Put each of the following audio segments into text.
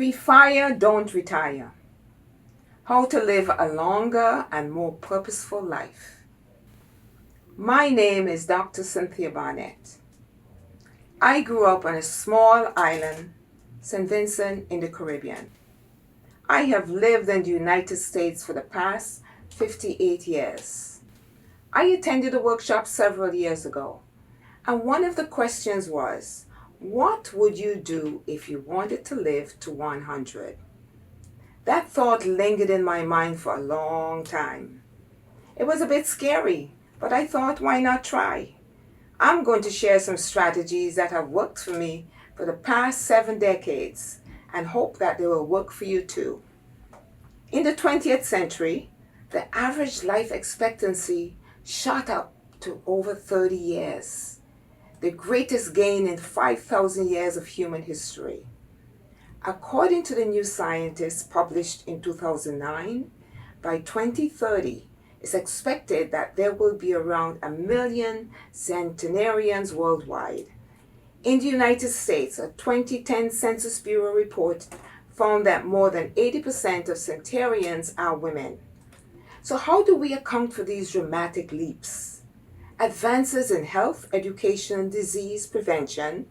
Refire, don't retire. How to live a longer and more purposeful life. My name is Dr. Cynthia Barnett. I grew up on a small island, St. Vincent in the Caribbean. I have lived in the United States for the past 58 years. I attended a workshop several years ago, and one of the questions was, what would you do if you wanted to live to 100? That thought lingered in my mind for a long time. It was a bit scary, but I thought, why not try? I'm going to share some strategies that have worked for me for the past 7 decades and hope that they will work for you too. In the 20th century, the average life expectancy shot up to over 30 years, the greatest gain in 5,000 years of human history. According to the New Scientist published in 2009, by 2030, it's expected that there will be around 1 million centenarians worldwide. In the United States, a 2010 Census Bureau report found that more than 80% of centenarians are women. So how do we account for these dramatic leaps? Advances in health, education, disease prevention,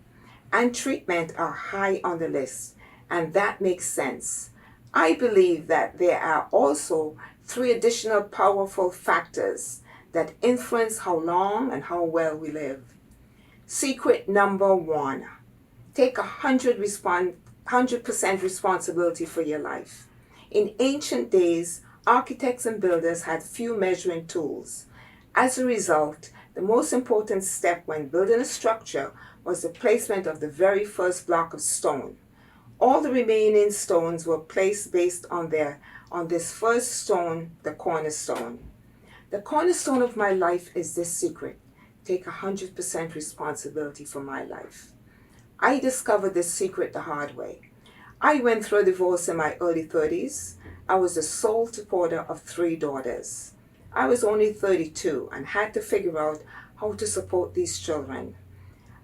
and treatment are high on the list, and that makes sense. I believe that there are also 3 additional powerful factors that influence how long and how well we live. Secret number 1, take 100% responsibility for your life. In ancient days, architects and builders had few measuring tools. As a result, the most important step when building a structure was the placement of the very first block of stone. All the remaining stones were placed based on this first stone, the cornerstone. The cornerstone of my life is this secret. Take 100% responsibility for my life. I discovered this secret the hard way. I went through a divorce in my early 30s. I was the sole supporter of 3 daughters. I was only 32 and had to figure out how to support these children.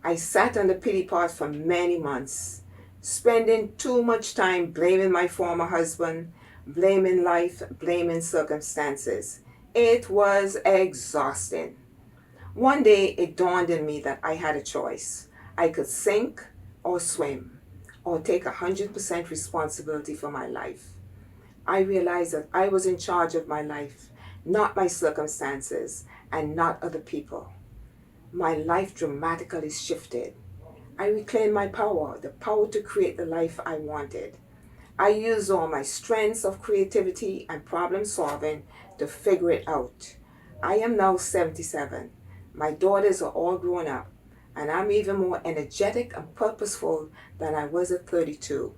I sat on the pity pot for many months, spending too much time blaming my former husband, blaming life, blaming circumstances. It was exhausting. One day it dawned on me that I had a choice. I could sink or swim, or take 100% responsibility for my life. I realized that I was in charge of my life, not my circumstances, and not other people. My life dramatically shifted. I reclaimed my power, the power to create the life I wanted. I used all my strengths of creativity and problem solving to figure it out. I am now 77. My daughters are all grown up, and I'm even more energetic and purposeful than I was at 32.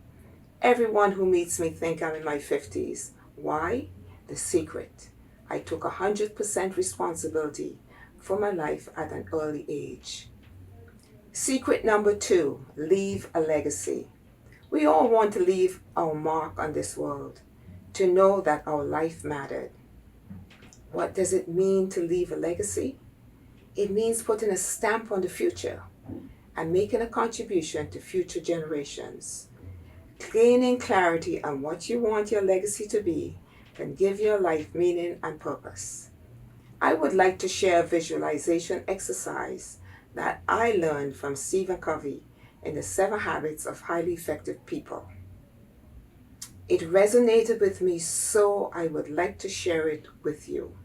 Everyone who meets me thinks I'm in my 50s. Why? The secret. I took 100% responsibility for my life at an early age. Secret number 2, leave a legacy. We all want to leave our mark on this world, to know that our life mattered. What does it mean to leave a legacy? It means putting a stamp on the future and making a contribution to future generations. Gaining clarity on what you want your legacy to be can give your life meaning and purpose. I would like to share a visualization exercise that I learned from Stephen Covey in the 7 Habits of Highly Effective People. It resonated with me, so I would like to share it with you.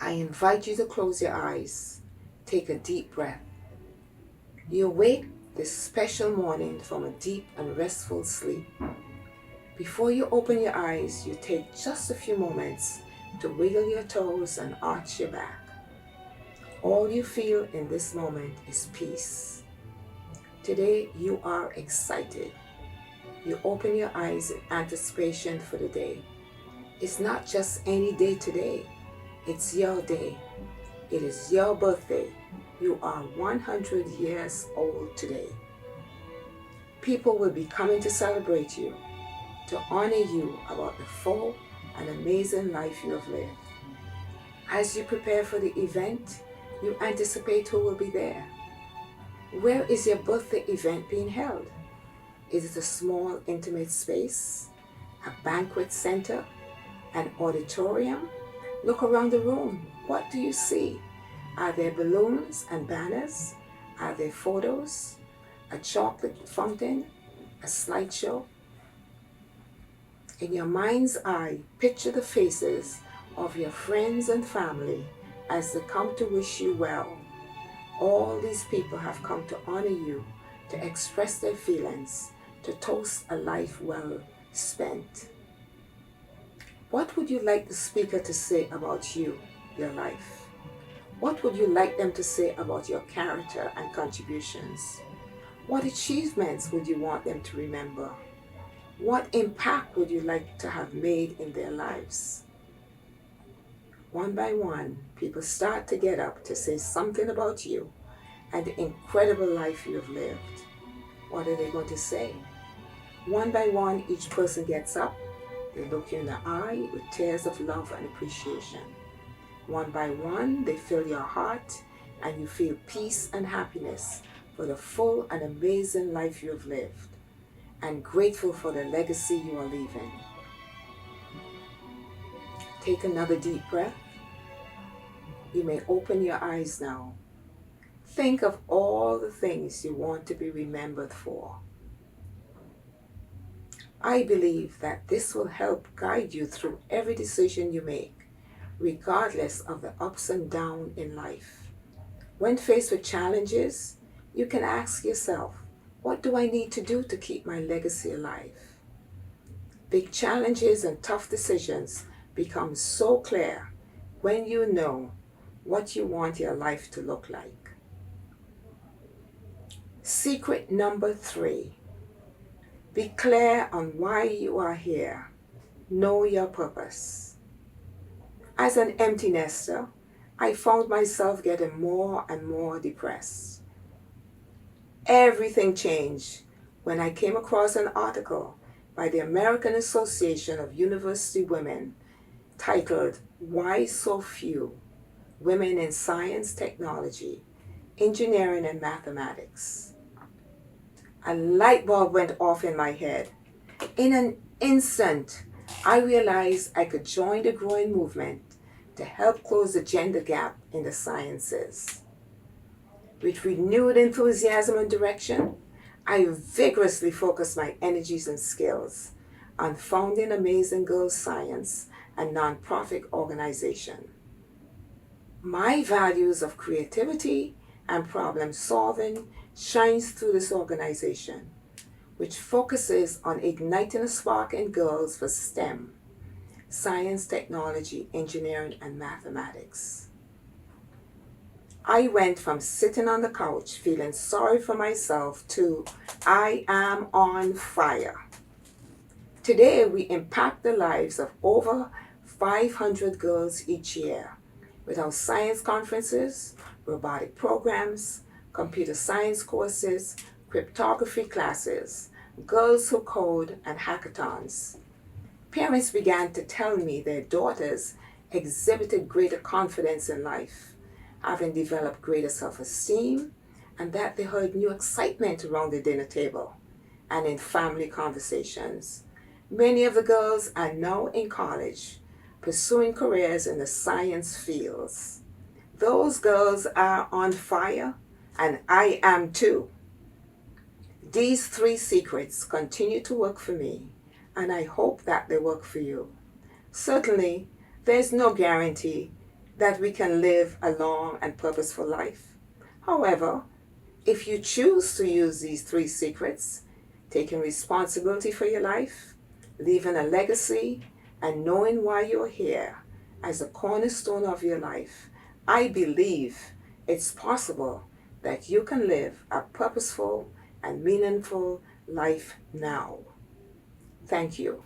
I invite you to close your eyes. Take a deep breath. You awake this special morning from a deep and restful sleep. Before you open your eyes, you take just a few moments to wiggle your toes and arch your back. All you feel in this moment is peace. Today you are excited. You open your eyes in anticipation for the day. It's not just any day today. It's your day. It is your birthday. You are 100 years old today. People will be coming to celebrate you, to honor you about the full and amazing life you have lived. As you prepare for the event, you anticipate who will be there. Where is your birthday event being held? Is it a small, intimate space, a banquet center, an auditorium? Look around the room. What do you see? Are there balloons and banners? Are there photos? A chocolate fountain? A slideshow? In your mind's eye, picture the faces of your friends and family as they come to wish you well. All these people have come to honor you, to express their feelings, to toast a life well spent. What would you like the speaker to say about you, your life? What would you like them to say about your character and contributions? What achievements would you want them to remember? What impact would you like to have made in their lives? One by one, people start to get up to say something about you and the incredible life you have lived. What are they going to say? One by one, each person gets up. They look you in the eye with tears of love and appreciation. One by one, they fill your heart and you feel peace and happiness for the full and amazing life you have lived, and grateful for the legacy you are leaving. Take another deep breath. You may open your eyes now. Think of all the things you want to be remembered for. I believe that this will help guide you through every decision you make, regardless of the ups and downs in life. When faced with challenges, you can ask yourself, what do I need to do to keep my legacy alive? Big challenges and tough decisions become so clear when you know what you want your life to look like. Secret number 3. Be clear on why you are here. Know your purpose. As an empty nester, I found myself getting more and more depressed. Everything changed when I came across an article by the American Association of University Women titled, "Why So Few? Women in Science, Technology, Engineering and Mathematics." A light bulb went off in my head. In an instant, I realized I could join the growing movement to help close the gender gap in the sciences. With renewed enthusiasm and direction, I vigorously focused my energies and skills on founding Amazing Girls Science, a nonprofit organization. My values of creativity and problem solving shines through this organization, which focuses on igniting a spark in girls for STEM, science, technology, engineering, and mathematics. I went from sitting on the couch feeling sorry for myself to I am on fire. Today, we impact the lives of over 500 girls each year with our science conferences, robotic programs, computer science courses, cryptography classes, girls who code, and hackathons. Parents began to tell me their daughters exhibited greater confidence in life, having developed greater self-esteem, and that they heard new excitement around the dinner table and in family conversations. Many of the girls are now in college, pursuing careers in the science fields. Those girls are on fire, and I am too. These 3 secrets continue to work for me, and I hope that they work for you. Certainly, there's no guarantee that we can live a long and purposeful life. However, if you choose to use these 3 secrets, taking responsibility for your life, leaving a legacy, and knowing why you're here as a cornerstone of your life, I believe it's possible that you can live a purposeful and meaningful life now. Thank you.